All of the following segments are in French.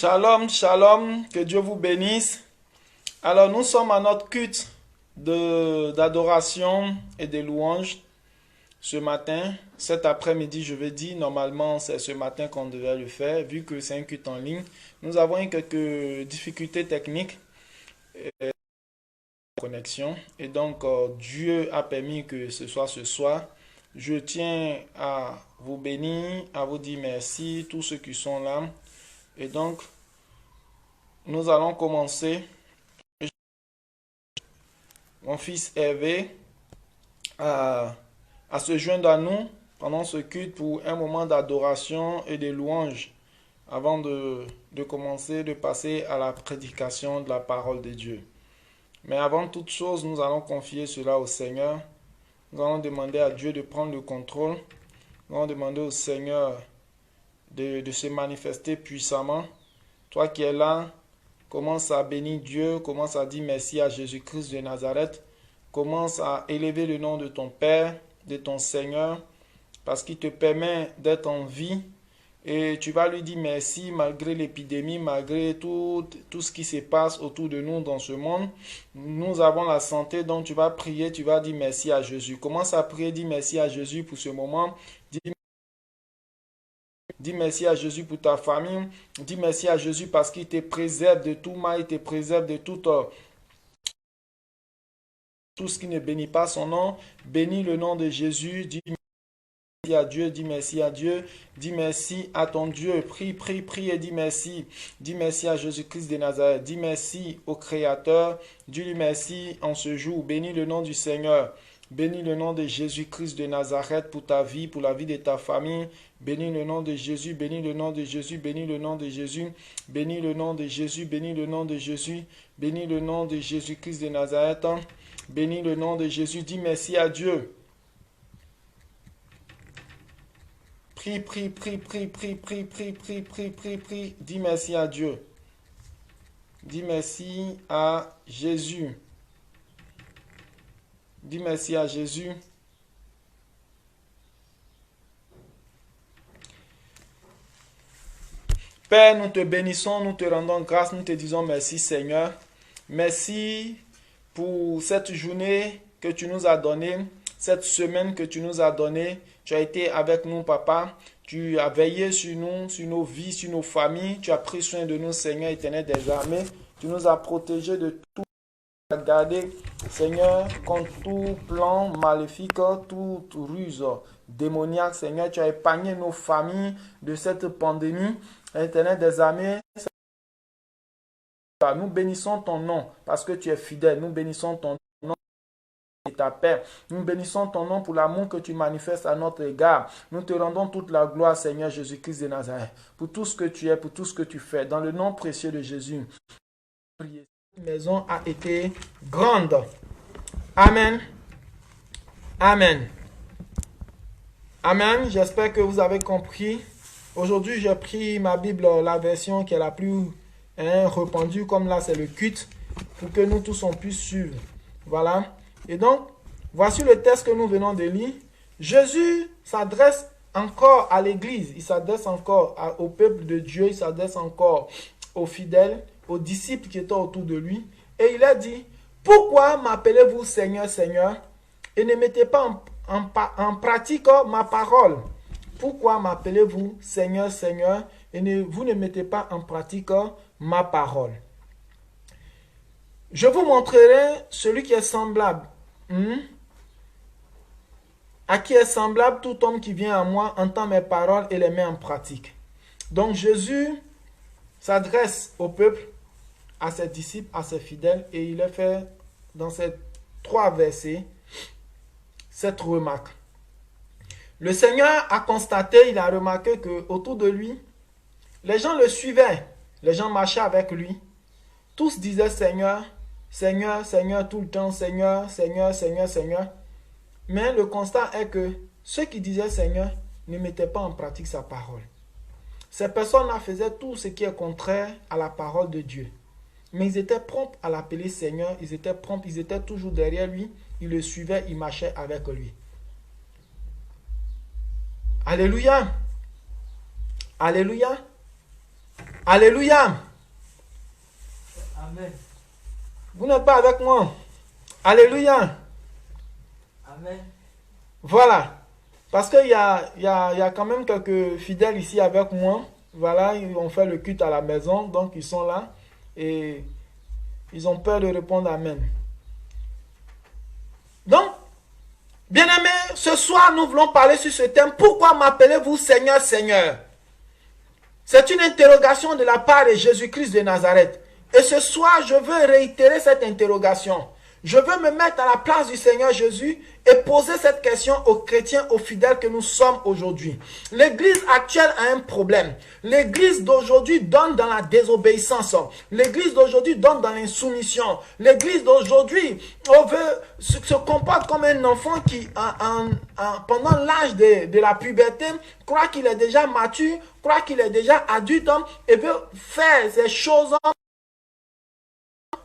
Shalom, shalom, que Dieu vous bénisse. Alors, nous sommes à notre culte d'adoration et de louange ce matin. Cet après-midi, je vais dire, normalement, c'est ce matin qu'on devait le faire, vu que c'est un culte en ligne. Nous avons eu quelques difficultés techniques de connexion. Et donc, Dieu a permis que ce soit ce soir. Je tiens à vous bénir, à vous dire merci, tous ceux qui sont là. Et donc, nous allons commencer. Mon fils Hervé à se joindre à nous pendant ce culte pour un moment d'adoration et de louange avant de commencer, de passer à la prédication de la parole de Dieu. Mais avant toute chose, nous allons confier cela au Seigneur. Nous allons demander à Dieu de prendre le contrôle. Nous allons demander au Seigneur de se manifester puissamment. Toi qui es là, commence à bénir Dieu, commence à dire merci à Jésus-Christ de Nazareth. Commence à élever le nom de ton Père, de ton Seigneur, parce qu'il te permet d'être en vie. Et tu vas lui dire merci malgré l'épidémie, malgré tout ce qui se passe autour de nous dans ce monde. Nous avons la santé, donc tu vas prier, tu vas dire merci à Jésus. Commence à prier, dis merci à Jésus pour ce moment. Dis merci à Jésus pour ta famille. Dis merci à Jésus parce qu'il te préserve de tout mal, il te préserve de tout ce qui ne bénit pas son nom. Bénis le nom de Jésus. Dis merci à Dieu, dis merci à Dieu. Dis merci à ton Dieu. Prie et dis merci. Dis merci à Jésus-Christ de Nazareth. Dis merci au Créateur. Dis-lui merci en ce jour. Bénis le nom du Seigneur. Bénis le nom de Jésus-Christ de Nazareth pour ta vie, pour la vie de ta famille. Bénis le nom de Jésus, bénis le nom de Jésus, bénis le nom de Jésus, bénis le nom de Jésus, bénis le nom de Jésus, bénis le nom de Jésus-Christ de Nazareth. Bénis le nom de Jésus, dis merci à Dieu. Prie, dis merci à Dieu. Dis merci à Jésus. Dis merci à Jésus. Père, nous te bénissons, nous te rendons grâce, nous te disons merci Seigneur. Merci pour cette journée que tu nous as donnée, cette semaine que tu nous as donnée. Tu as été avec nous, Papa. Tu as veillé sur nous, sur nos vies, sur nos familles. Tu as pris soin de nous, Seigneur éternel des armées. Tu nous as protégés de tout. Tu as gardé, Seigneur, contre tout plan maléfique, toute ruse démoniaque. Seigneur, tu as épargné nos familles de cette pandémie. Éternel des armées, nous bénissons ton nom parce que tu es fidèle. Nous bénissons ton nom et ta paix. Nous bénissons ton nom pour l'amour que tu manifestes à notre égard. Nous te rendons toute la gloire, Seigneur Jésus-Christ de Nazareth, pour tout ce que tu es, pour tout ce que tu fais. Dans le nom précieux de Jésus. Cette maison a été grande. Amen. Amen. Amen. J'espère que vous avez compris. Aujourd'hui, j'ai pris ma Bible, la version qui est la plus répandue, comme là, c'est le culte, pour que nous tous on puisse suivre. Voilà. Et donc, voici le texte que nous venons de lire. Jésus s'adresse encore à l'Église, il s'adresse encore au peuple de Dieu, il s'adresse encore aux fidèles, aux disciples qui étaient autour de lui. Et il a dit, pourquoi m'appelez-vous Seigneur, Seigneur, et ne mettez pas en pratique ma parole? Pourquoi m'appelez-vous Seigneur, Seigneur, et vous ne mettez pas en pratique ma parole? Je vous montrerai celui qui est semblable. À qui est semblable tout homme qui vient à moi, entend mes paroles et les met en pratique. Donc Jésus s'adresse au peuple, à ses disciples, à ses fidèles, et il a fait dans ces 3 versets cette remarque. Le Seigneur a constaté, il a remarqué qu'autour de lui, les gens le suivaient. Les gens marchaient avec lui. Tous disaient Seigneur, Seigneur, Seigneur, tout le temps, Seigneur, Seigneur, Seigneur, Seigneur. Mais le constat est que ceux qui disaient Seigneur ne mettaient pas en pratique sa parole. Ces personnes-là faisaient tout ce qui est contraire à la parole de Dieu. Mais ils étaient prompts à l'appeler Seigneur, ils étaient prompts, ils étaient toujours derrière lui, ils le suivaient, ils marchaient avec lui. Alléluia. Alléluia. Alléluia. Amen. Vous n'êtes pas avec moi. Alléluia. Amen. Voilà. Parce qu'il y a quand même quelques fidèles ici avec moi. Voilà, ils ont fait le culte à la maison. Donc, ils sont là. Et ils ont peur de répondre Amen. Donc, bien-aimés, ce soir, nous voulons parler sur ce thème. Pourquoi m'appelez-vous Seigneur, Seigneur? C'est une interrogation de la part de Jésus-Christ de Nazareth. Et ce soir, je veux réitérer cette interrogation. Je veux me mettre à la place du Seigneur Jésus et poser cette question aux chrétiens, aux fidèles que nous sommes aujourd'hui. L'église actuelle a un problème. L'église d'aujourd'hui donne dans la désobéissance. L'église d'aujourd'hui donne dans l'insoumission. L'église d'aujourd'hui se comporte comme un enfant qui, pendant l'âge de la puberté, croit qu'il est déjà mature, croit qu'il est déjà adulte et veut faire ces choses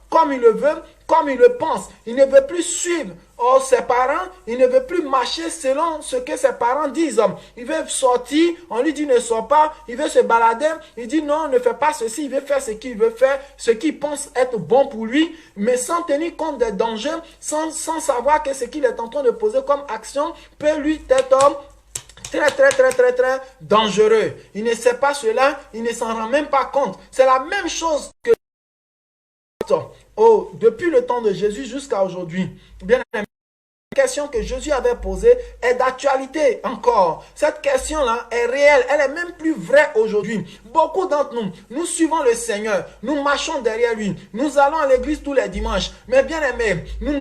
comme il le veut, comme il le pense. Il ne veut plus suivre ses parents, il ne veut plus marcher selon ce que ses parents disent. Il veut sortir, on lui dit ne sors pas, il veut se balader, il dit non, ne fais pas ceci, il veut faire ce qu'il veut faire, ce qu'il pense être bon pour lui, mais sans tenir compte des dangers, sans savoir que ce qu'il est en train de poser comme action peut lui être très dangereux. Il ne sait pas cela, il ne s'en rend même pas compte. C'est la même chose que depuis le temps de Jésus jusqu'à aujourd'hui. Bien aimé, la question que Jésus avait posée est d'actualité encore. Cette question-là est réelle, elle est même plus vraie aujourd'hui. Beaucoup d'entre nous, nous suivons le Seigneur, nous marchons derrière lui, nous allons à l'église tous les dimanches. Mais bien aimé, nous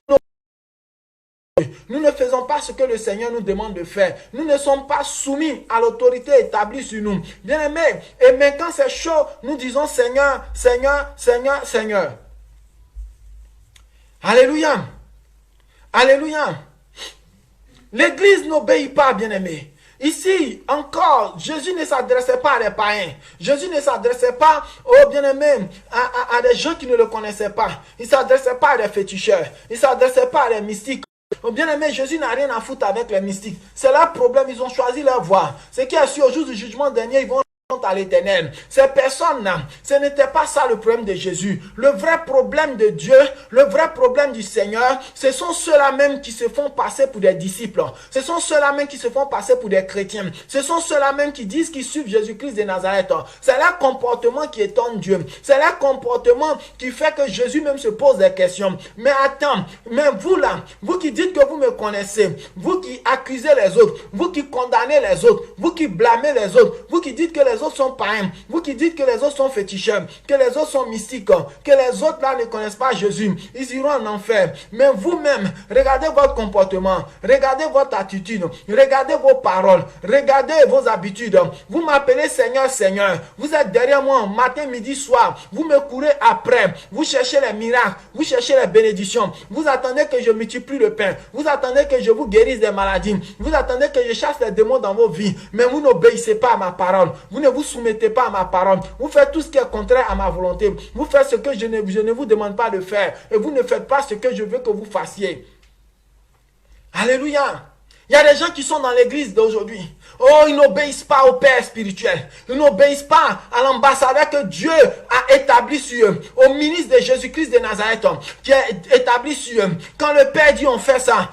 ne faisons pas ce que le Seigneur nous demande de faire. Nous ne sommes pas soumis à l'autorité établie sur nous. Bien aimé, et mais quand c'est chaud, nous disons Seigneur, Seigneur, Seigneur, Seigneur. Alléluia. Alléluia. L'église n'obéit pas, bien-aimé. Ici, encore, Jésus ne s'adressait pas à des païens. Jésus ne s'adressait pas aux bien-aimés, à des gens qui ne le connaissaient pas. Il ne s'adressait pas à des féticheurs. Il ne s'adressait pas à des mystiques. Bien-aimé, Jésus n'a rien à foutre avec les mystiques. C'est leur problème, ils ont choisi leur voie. Ce qui est sûr, au jour du jugement dernier, ils vont à l'éternel. Ces personnes-là, ce n'était pas ça le problème de Jésus. Le vrai problème de Dieu, le vrai problème du Seigneur, ce sont ceux-là même qui se font passer pour des disciples. Ce sont ceux-là même qui se font passer pour des chrétiens. Ce sont ceux-là même qui disent qu'ils suivent Jésus-Christ de Nazareth. C'est leur comportement qui étonne Dieu. C'est leur comportement qui fait que Jésus même se pose des questions. Mais attends, mais vous là, vous qui dites que vous me connaissez, vous qui accusez les autres, vous qui condamnez les autres, vous qui blâmez les autres, vous qui dites que les autres sont païens, vous qui dites que les autres sont féticheurs, que les autres sont mystiques, que les autres là ne connaissent pas Jésus, ils iront en enfer. Mais vous-même, regardez votre comportement, regardez votre attitude, regardez vos paroles, regardez vos habitudes. Vous m'appelez Seigneur, Seigneur. Vous êtes derrière moi matin, midi, soir. Vous me courez après. Vous cherchez les miracles, vous cherchez les bénédictions. Vous attendez que je multiplie le pain. Vous attendez que je vous guérisse des maladies. Vous attendez que je chasse les démons dans vos vies. Mais vous n'obéissez pas à ma parole. Vous ne vous soumettez pas à ma parole. Vous faites tout ce qui est contraire à ma volonté. Vous faites ce que je ne vous demande pas de faire. Et vous ne faites pas ce que je veux que vous fassiez. Alléluia. Il y a des gens qui sont dans l'église d'aujourd'hui. Oh, ils n'obéissent pas au Père spirituel. Ils n'obéissent pas à l'ambassadeur que Dieu a établi sur eux. Au ministre de Jésus-Christ de Nazareth qui est établi sur eux. Quand le Père dit on fait ça,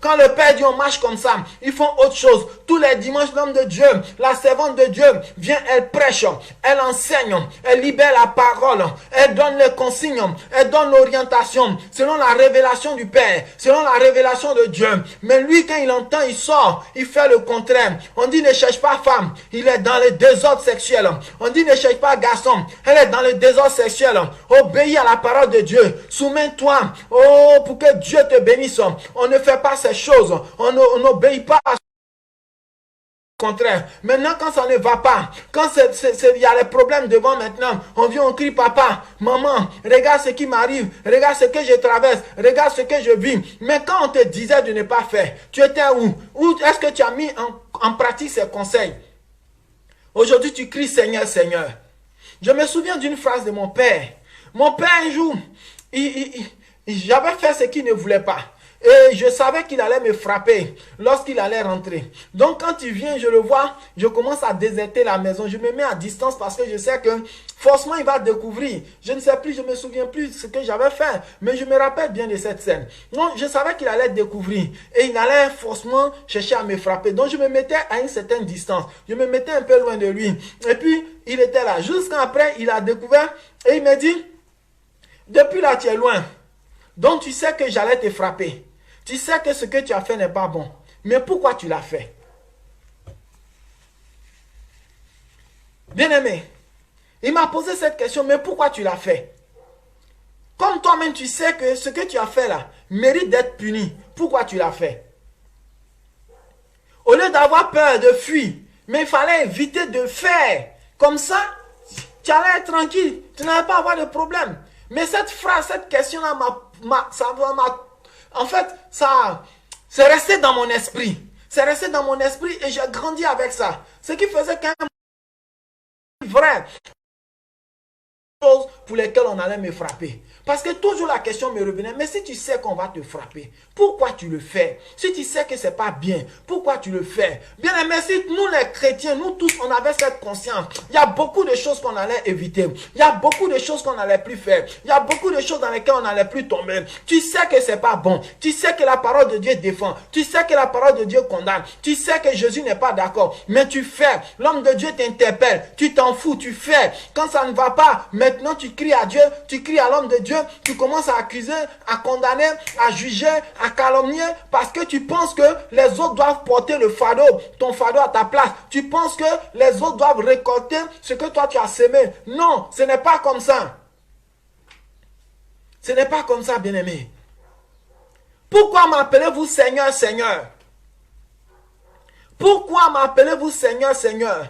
quand le Père dit on marche comme ça, ils font autre chose. Tous les dimanches, l'homme de Dieu, la servante de Dieu vient, elle prêche, elle enseigne, elle libère la parole, elle donne les consignes, elle donne l'orientation selon la révélation du Père, selon la révélation de Dieu. Mais lui, quand il entend, il sort, il fait le contraire. On dit ne cherche pas femme, il est dans le désordre sexuel. On dit ne cherche pas garçon, elle est dans le désordre sexuel. Obéis à la parole de Dieu, soumets-toi, oh, pour que Dieu te bénisse. On ne fait pas ces choses, on n'obéit pas à contraire. Maintenant, quand ça ne va pas, quand il y a les problèmes devant maintenant, on vient, on crie papa, maman, regarde ce qui m'arrive, regarde ce que je traverse, regarde ce que je vis. Mais quand on te disait de ne pas faire, tu étais où? Où est-ce que tu as mis en pratique ces conseils? Aujourd'hui, tu cries Seigneur, Seigneur. Je me souviens d'une phrase de mon père. Mon père, un jour, j'avais fait ce qu'il ne voulait pas. Et je savais qu'il allait me frapper lorsqu'il allait rentrer. Donc quand il vient, je le vois, je commence à déserter la maison. Je me mets à distance parce que je sais que forcément il va découvrir. Je ne sais plus, je ne me souviens plus ce que j'avais fait. Mais je me rappelle bien de cette scène. Donc je savais qu'il allait découvrir. Et il allait forcément chercher à me frapper. Donc je me mettais à une certaine distance. Je me mettais un peu loin de lui. Et puis il était là. Jusqu'après, il a découvert et il m'a dit, depuis là tu es loin. Donc tu sais que j'allais te frapper. Tu sais que ce que tu as fait n'est pas bon. Mais pourquoi tu l'as fait? Bien-aimé, il m'a posé cette question, mais pourquoi tu l'as fait? Comme toi-même tu sais que ce que tu as fait là mérite d'être puni. Pourquoi tu l'as fait? Au lieu d'avoir peur, de fuir, mais il fallait éviter de faire. Comme ça, tu allais être tranquille. Tu n'allais pas avoir de problème. Mais cette phrase, cette question-là, en fait, ça, c'est resté dans mon esprit. C'est resté dans mon esprit et j'ai grandi avec ça. Ce qui faisait quand même vrai choses pour lesquelles on allait me frapper. Parce que toujours la question me revenait, mais si tu sais qu'on va te frapper, pourquoi tu le fais? Si tu sais que c'est pas bien, pourquoi tu le fais? Bien aimé, si nous les chrétiens, nous tous, on avait cette conscience, il y a beaucoup de choses qu'on allait éviter. Il y a beaucoup de choses qu'on n'allait plus faire. Il y a beaucoup de choses dans lesquelles on n'allait plus tomber. Tu sais que c'est pas bon. Tu sais que la parole de Dieu défend. Tu sais que la parole de Dieu condamne. Tu sais que Jésus n'est pas d'accord. Mais tu fais. L'homme de Dieu t'interpelle. Tu t'en fous, tu fais. Quand ça ne va pas, maintenant tu cries à Dieu, tu cries à l'homme de Dieu, tu commences à accuser, à condamner, à juger, à calomnier parce que tu penses que les autres doivent porter le fardeau, ton fardeau à ta place. Tu penses que les autres doivent récolter ce que toi tu as semé. Non, ce n'est pas comme ça. Ce n'est pas comme ça, bien-aimé. Pourquoi m'appelez-vous Seigneur, Seigneur? Pourquoi m'appelez-vous Seigneur, Seigneur?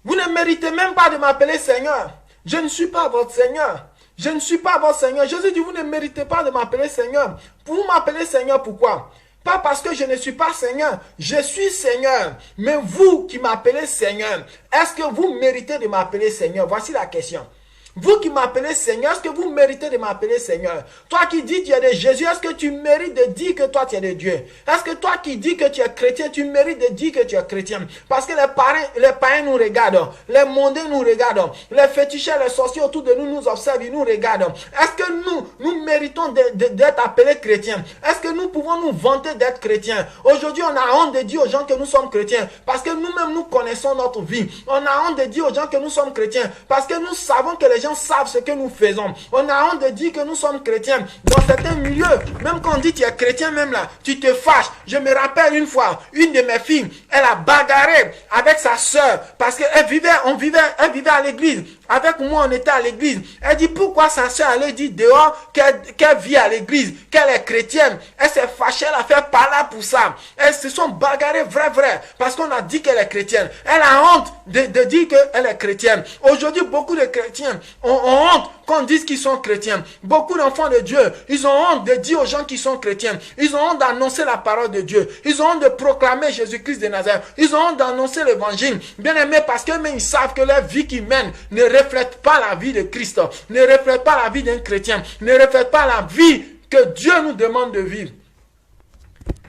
Vous ne méritez même pas de m'appeler Seigneur. Je ne suis pas votre Seigneur. Je ne suis pas votre Seigneur. Jésus dit, vous ne méritez pas de m'appeler Seigneur. Vous m'appelez Seigneur, pourquoi? Pas parce que je ne suis pas Seigneur. Je suis Seigneur. Mais vous qui m'appelez Seigneur, est-ce que vous méritez de m'appeler Seigneur? Voici la question. Vous qui m'appelez Seigneur, est-ce que vous méritez de m'appeler Seigneur? Toi qui dis que tu es de Jésus, est-ce que tu mérites de dire que toi tu es de Dieu? Est-ce que toi qui dis que tu es chrétien, tu mérites de dire que tu es chrétien? Parce que les païens nous regardent, les mondains nous regardent, les féticheurs, les sorciers autour de nous nous observent, ils nous regardent. Est-ce que nous méritons d'être appelés chrétiens? Est-ce que nous pouvons nous vanter d'être chrétiens? Aujourd'hui, on a honte de dire aux gens que nous sommes chrétiens parce que nous-mêmes nous connaissons notre vie. On a honte de dire aux gens que nous sommes chrétiens parce que nous savons que les gens savent ce que nous faisons. On a honte de dire que nous sommes chrétiens. Dans certains milieux, même quand on dit tu es chrétien, même là, tu te fâches. Je me rappelle une fois, une de mes filles, elle a bagarré avec sa soeur parce qu'elle vivait à l'église. Avec moi, on était à l'église. Elle dit pourquoi sa soeur allait dire dehors qu'elle vit à l'église, qu'elle est chrétienne. Elle s'est fâchée, elle a fait parler pour ça. Elles se sont bagarrées vrai, parce qu'on a dit qu'elle est chrétienne. Elle a honte de dire qu'elle est chrétienne. Aujourd'hui, beaucoup de chrétiens ont honte qu'on dise qu'ils sont chrétiens. Beaucoup d'enfants de Dieu, ils ont honte de dire aux gens qu'ils sont chrétiens. Ils ont honte d'annoncer la parole de Dieu. Ils ont honte de proclamer Jésus-Christ de Nazareth. Ils ont honte d'annoncer l'évangile. Bien aimé, parce que même ils savent que leur vie qu'ils mènent ne reflète pas la vie de Christ, ne reflète pas la vie d'un chrétien, ne reflète pas la vie que Dieu nous demande de vivre.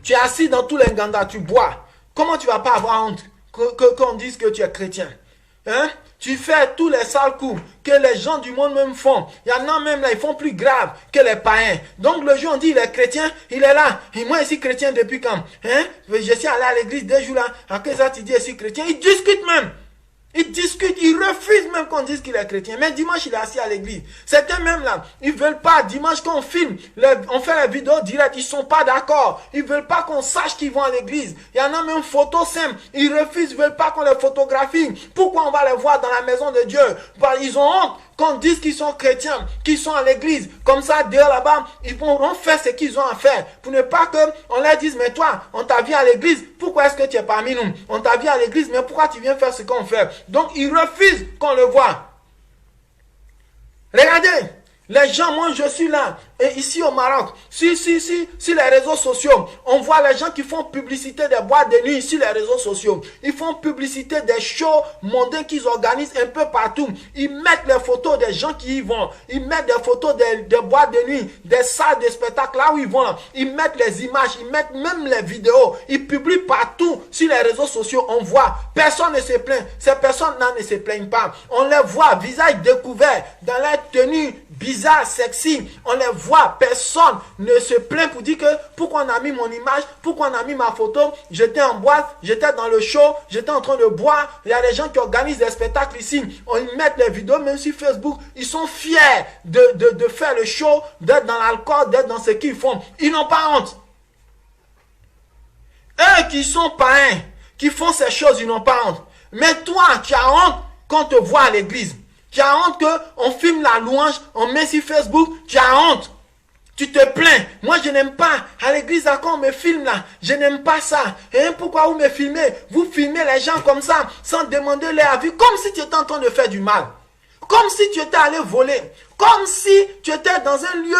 Tu es assis dans tous les gandas, tu bois. Comment tu ne vas pas avoir honte qu'on dise que tu es chrétien? Hein? Tu fais tous les sales coups que les gens du monde même font. Il y en a même là, ils font plus grave que les païens. Donc le jour on dit il est chrétien, il est là. Et moi je suis chrétien depuis quand? Hein? Je suis allé à l'église 2 jours là. Après ça tu dis je suis chrétien. Ils discutent même. Ils discutent, ils refusent même qu'on dise qu'il est chrétien. Mais dimanche, il est assis à l'église. Certains même là, ils veulent pas. Dimanche, quand on filme, on fait la vidéo directe, ils sont pas d'accord. Ils veulent pas qu'on sache qu'ils vont à l'église. Il y en a même photos simples. Ils refusent, ils veulent pas qu'on les photographie. Pourquoi on va les voir dans la maison de Dieu? Ils ont honte qu'on dise qu'ils sont chrétiens, qu'ils sont à l'église. Comme ça, dehors là-bas, ils pourront faire ce qu'ils ont à faire. Pour ne pas qu'on leur dise, mais toi, on t'a vu à l'église, pourquoi est-ce que tu es parmi nous? On t'a vu à l'église, mais pourquoi tu viens faire ce qu'on fait? Donc, ils refusent qu'on le voie. Regardez, les gens, moi je suis là, ici au Maroc, sur les réseaux sociaux, on voit les gens qui font publicité des boîtes de nuit sur les réseaux sociaux. Ils font publicité des shows mondains qu'ils organisent un peu partout. Ils mettent les photos des gens qui y vont. Ils mettent des photos des boîtes de nuit, des salles de spectacle là où ils vont. Ils mettent les images, ils mettent même les vidéos. Ils publient partout sur les réseaux sociaux. On voit, personne ne se plaint. Ces personnes-là ne se plaignent pas. On les voit, visage découvert, dans leur tenue bizarre, sexy. On les voit, personne ne se plaint pour dire que pourquoi on a mis mon image, pourquoi on a mis ma photo. J'étais en boîte, j'étais dans le show, j'étais en train de boire. Il y a des gens qui organisent des spectacles ici. Ils mettent les vidéos même sur Facebook. Ils sont fiers de faire le show, d'être dans l'alcool, d'être dans ce qu'ils font. Ils n'ont pas honte. Eux qui sont païens, qui font ces choses, ils n'ont pas honte. Mais toi, tu as honte qu'on te voit à l'église. Tu as honte qu'on filme la louange, on met sur Facebook. Tu as honte. Tu te plains. Moi, je n'aime pas. À l'église, quand on me filme là, je n'aime pas ça. Et pourquoi vous me filmez? Vous filmez les gens comme ça, sans demander leur avis, comme si tu étais en train de faire du mal. Comme si tu étais allé voler. Comme si tu étais dans un lieu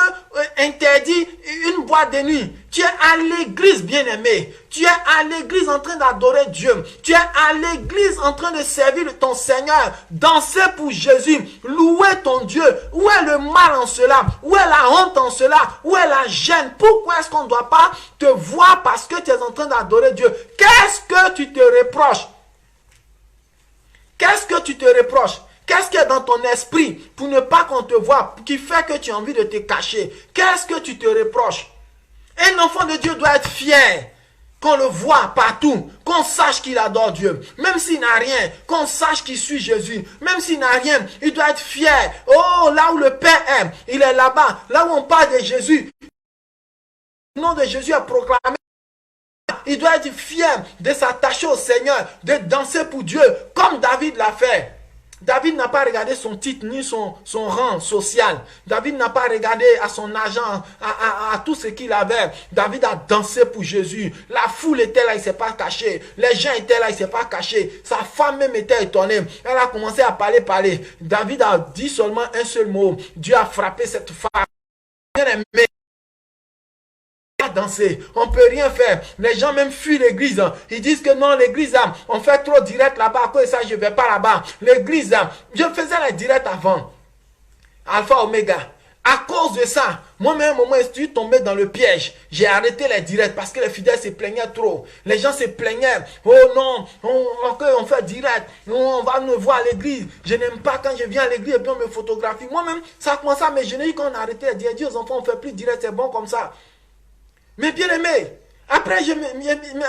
interdit, une boîte de nuit. Tu es à l'église, bien-aimé. Tu es à l'église en train d'adorer Dieu. Tu es à l'église en train de servir ton Seigneur. Danser pour Jésus. Louer ton Dieu. Où est le mal en cela? Où est la honte en cela? Où est la gêne? Pourquoi est-ce qu'on ne doit pas te voir parce que tu es en train d'adorer Dieu? Qu'est-ce que tu te reproches? Qu'est-ce que tu te reproches? Qu'est-ce qu'il y a dans ton esprit pour ne pas qu'on te voie, qui fait que tu as envie de te cacher? Qu'est-ce que tu te reproches? Un enfant de Dieu doit être fier, qu'on le voit partout, qu'on sache qu'il adore Dieu. Même s'il n'a rien, qu'on sache qu'il suit Jésus. Même s'il n'a rien, il doit être fier. Oh, là où le Père est, il est là-bas. Là où on parle de Jésus, le nom de Jésus est proclamé. Il doit être fier de s'attacher au Seigneur, de danser pour Dieu, comme David l'a fait. David n'a pas regardé son titre ni son rang social. David n'a pas regardé à son argent, à tout ce qu'il avait. David a dansé pour Jésus. La foule était là, il ne s'est pas caché. Les gens étaient là, il ne s'est pas caché. Sa femme même était étonnée. Elle a commencé à parler. David a dit seulement un seul mot. Dieu a frappé cette femme. Bien aimé. Danser, on peut rien faire. Les gens même fuient l'église. Ils disent que non, l'église, on fait trop direct là-bas. À cause de ça, je ne vais pas là-bas. L'église, je faisais les directs avant. Alpha Omega. À cause de ça, moi-même, au moment où je suis tombé dans le piège, j'ai arrêté les directs parce que les fidèles se plaignaient trop. Les gens se plaignaient. Oh non, on fait direct. On va me voir à l'église. Je n'aime pas quand je viens à l'église et puis on me photographie. Moi-même, ça a commencé à me gêner quand on a arrêté les directs. Dis aux enfants, on ne fait plus direct, c'est bon comme ça. Mais bien aimé, après,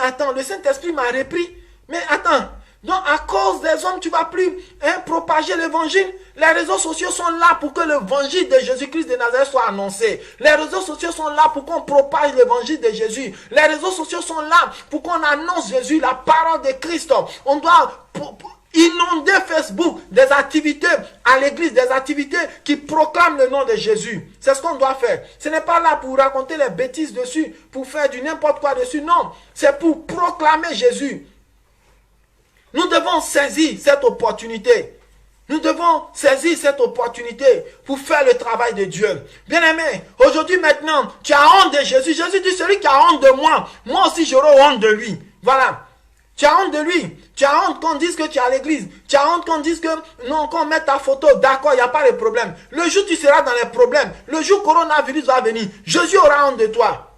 attends, le Saint-Esprit m'a repris. Mais attends, donc à cause des hommes, tu ne vas plus propager l'évangile. Les réseaux sociaux sont là pour que l'évangile de Jésus-Christ de Nazareth soit annoncé. Les réseaux sociaux sont là pour qu'on propage l'évangile de Jésus. Les réseaux sociaux sont là pour qu'on annonce Jésus, la parole de Christ. On doit inonder Facebook des activités à l'église, des activités qui proclament le nom de Jésus. C'est ce qu'on doit faire. Ce n'est pas là pour raconter les bêtises dessus, pour faire du n'importe quoi dessus. Non, c'est pour proclamer Jésus. Nous devons saisir cette opportunité. Nous devons saisir cette opportunité pour faire le travail de Dieu. Bien-aimé, aujourd'hui maintenant, tu as honte de Jésus. Jésus dit, celui qui a honte de moi, moi aussi j'aurai honte de lui. Voilà. Tu as honte de lui. Tu as honte qu'on dise que tu es à l'église. Tu as honte qu'on dise que non, qu'on mette ta photo. D'accord, il n'y a pas de problème. Le jour où tu seras dans les problèmes, le jour où le coronavirus va venir, Jésus aura honte de toi.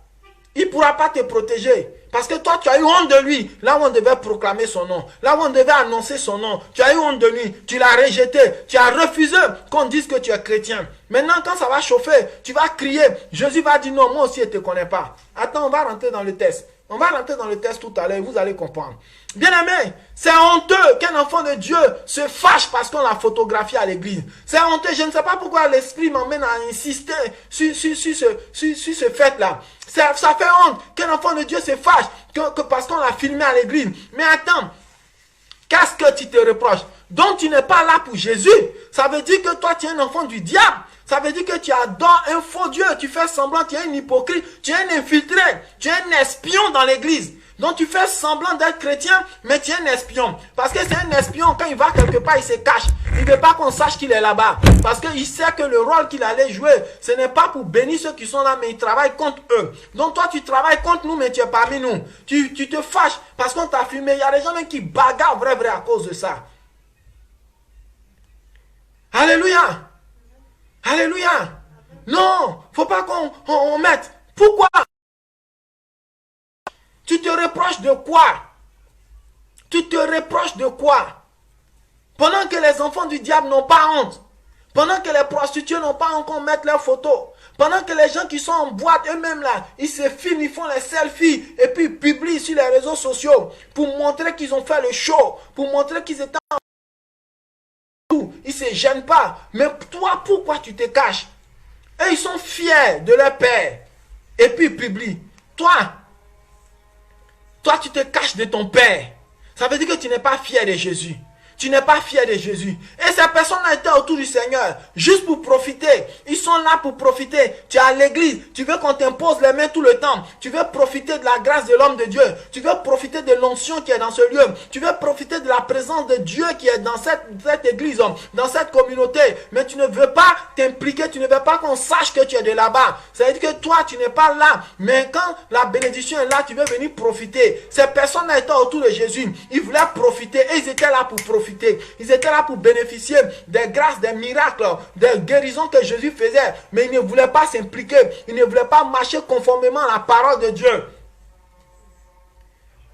Il ne pourra pas te protéger. Parce que toi, tu as eu honte de lui. Là où on devait proclamer son nom. Là où on devait annoncer son nom. Tu as eu honte de lui. Tu l'as rejeté. Tu as refusé qu'on dise que tu es chrétien. Maintenant, quand ça va chauffer, tu vas crier. Jésus va dire non, moi aussi, je ne te connais pas. Attends, on va rentrer dans le test. On va rentrer dans le test tout à l'heure, vous allez comprendre. Bien aimé, c'est honteux qu'un enfant de Dieu se fâche parce qu'on l'a photographié à l'église. C'est honteux, je ne sais pas pourquoi l'esprit m'emmène à insister sur ce fait-là. Ça fait honte qu'un enfant de Dieu se fâche que parce qu'on l'a filmé à l'église. Mais attends, qu'est-ce que tu te reproches? Donc tu n'es pas là pour Jésus. Ça veut dire que toi tu es un enfant du diable. Ça veut dire que tu adores un faux Dieu. Tu fais semblant, tu es un hypocrite, tu es un infiltré, tu es un espion dans l'église. Donc tu fais semblant d'être chrétien, mais tu es un espion. Parce que c'est un espion, quand il va quelque part, il se cache. Il ne veut pas qu'on sache qu'il est là-bas. Parce qu'il sait que le rôle qu'il allait jouer, ce n'est pas pour bénir ceux qui sont là, mais il travaille contre eux. Donc toi, tu travailles contre nous, mais tu es parmi nous. Tu te fâches parce qu'on t'a filmé. Il y a des gens même qui bagarrent vrai à cause de ça. Alléluia. Alléluia. Non, faut pas qu'on mette. Pourquoi? Tu te reproches de quoi? Tu te reproches de quoi? Pendant que les enfants du diable n'ont pas honte. Pendant que les prostituées n'ont pas encore mettre leurs photos. Pendant que les gens qui sont en boîte eux-mêmes là, ils se filment, ils font les selfies et puis ils publient sur les réseaux sociaux pour montrer qu'ils ont fait le show, pour montrer qu'ils étaient en... Ils ne se gênent pas. Mais toi, pourquoi tu te caches? Et ils sont fiers de leur père. Et puis ils publient. Toi, tu te caches de ton père. Ça veut dire que tu n'es pas fier de Jésus. Tu n'es pas fier de Jésus. Et ces personnes-là étaient autour du Seigneur, juste pour profiter. Ils sont là pour profiter. Tu es à l'église, tu veux qu'on t'impose les mains tout le temps. Tu veux profiter de la grâce de l'homme de Dieu. Tu veux profiter de l'onction qui est dans ce lieu. Tu veux profiter de la présence de Dieu qui est dans cette église, dans cette communauté. Mais tu ne veux pas t'impliquer, tu ne veux pas qu'on sache que tu es de là-bas. Ça veut dire que toi, tu n'es pas là. Mais quand la bénédiction est là, tu veux venir profiter. Ces personnes-là étaient autour de Jésus. Ils voulaient profiter et ils étaient là pour profiter. Ils étaient là pour bénéficier des grâces, des miracles, des guérisons que Jésus faisait. Mais ils ne voulaient pas s'impliquer. Ils ne voulaient pas marcher conformément à la parole de Dieu.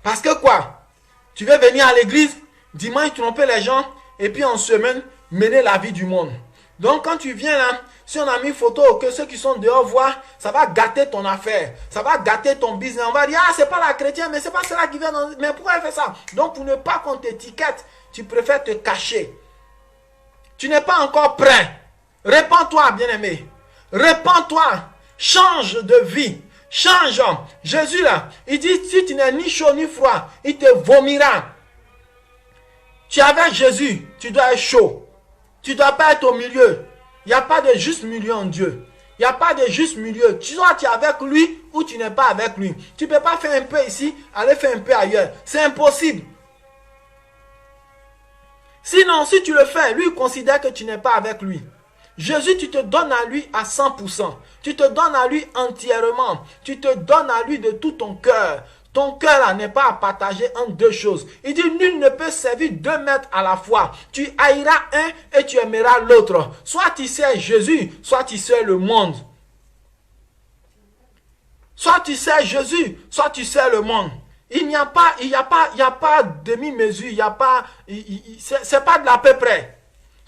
Parce que quoi? Tu veux venir à l'église, dimanche tromper les gens, et puis en semaine, mener la vie du monde. Donc quand tu viens là, si on a mis photo que ceux qui sont dehors voient, ça va gâter ton affaire. Ça va gâter ton business. On va dire, ah c'est pas la chrétienne, mais c'est pas celle-là qui vient dans... Mais pourquoi elle fait ça? Donc pour ne pas qu'on t'étiquette, tu préfères te cacher. Tu n'es pas encore prêt. Répands-toi, bien-aimé. Répands-toi. Change de vie. Change. Jésus là, il dit, si tu n'es ni chaud ni froid, il te vomira. Tu es avec Jésus, tu dois être chaud. Tu ne dois pas être au milieu. Il n'y a pas de juste milieu en Dieu. Il n'y a pas de juste milieu. Soit tu es avec lui ou tu n'es pas avec lui. Tu ne peux pas faire un peu ici, aller faire un peu ailleurs. C'est impossible. Sinon, si tu le fais, lui il considère que tu n'es pas avec lui. Jésus, tu te donnes à lui à 100%. Tu te donnes à lui entièrement. Tu te donnes à lui de tout ton cœur. Ton cœur n'est pas à partager en deux choses. Il dit, nul ne peut servir deux maîtres à la fois. Tu haïras un et tu aimeras l'autre. Soit tu sais Jésus, soit tu sais le monde. Soit tu sais Jésus, soit tu sais le monde. Il n'y a pas demi-mesure, il n'y a pas, c'est pas de l'à peu près.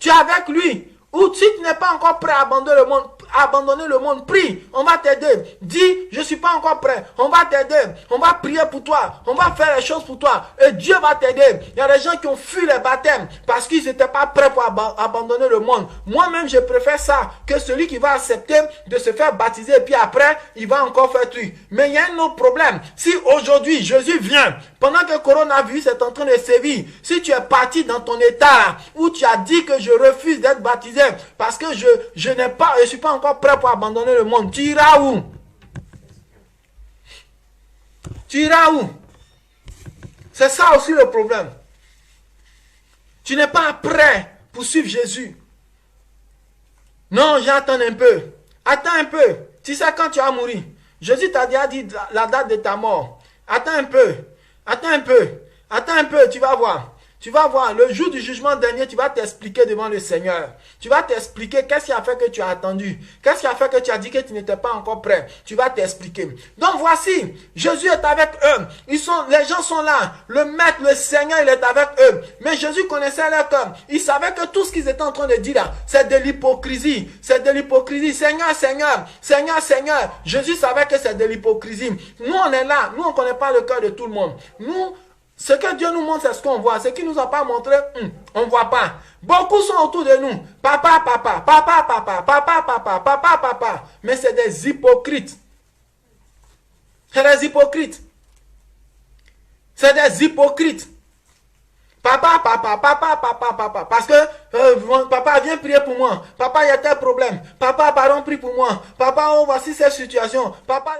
Tu es avec lui. Ou si tu n'es pas encore prêt à abandonner le monde, prie, on va t'aider. Dis, je ne suis pas encore prêt, on va t'aider. On va prier pour toi, on va faire les choses pour toi. Et Dieu va t'aider. Il y a des gens qui ont fui les baptêmes parce qu'ils n'étaient pas prêts pour abandonner le monde. Moi-même, je préfère ça que celui qui va accepter de se faire baptiser et puis après, il va encore faire truc. Mais il y a un autre problème. Si aujourd'hui, Jésus vient, pendant que le coronavirus est en train de sévir, si tu es parti dans ton état là, où tu as dit que je refuse d'être baptisé, parce que je ne suis pas encore prêt pour abandonner le monde. Tu iras où? Tu iras où? C'est ça aussi le problème. Tu n'es pas prêt pour suivre Jésus. Non, j'attends un peu. Attends un peu. Tu sais quand tu vas mourir. Jésus t'a déjà dit la date de ta mort. Attends un peu. Attends un peu. Attends un peu, tu vas voir. Tu vas voir, le jour du jugement dernier, tu vas t'expliquer devant le Seigneur. Tu vas t'expliquer qu'est-ce qui a fait que tu as attendu. Qu'est-ce qui a fait que tu as dit que tu n'étais pas encore prêt. Tu vas t'expliquer. Donc voici, Jésus est avec eux. Les gens sont là. Le Maître, le Seigneur, il est avec eux. Mais Jésus connaissait leur cœur. Il savait que tout ce qu'ils étaient en train de dire là, c'est de l'hypocrisie. C'est de l'hypocrisie. Seigneur, Seigneur, Seigneur, Seigneur. Jésus savait que c'est de l'hypocrisie. Nous, on est là. Nous, on ne connaît pas le cœur de tout le monde. Nous, ce que Dieu nous montre, c'est ce qu'on voit. Ce qu'il ne nous a pas montré, on ne voit pas. Beaucoup sont autour de nous. Papa, papa, papa, papa, papa, papa, papa, papa. Mais c'est des hypocrites. C'est des hypocrites. C'est des hypocrites. Papa, papa, papa, papa, papa. Parce que papa, viens prier pour moi. Papa, Papa, il y a tel problème. Papa, pardon, prie pour moi. Papa, oh, voici cette situation. Papa...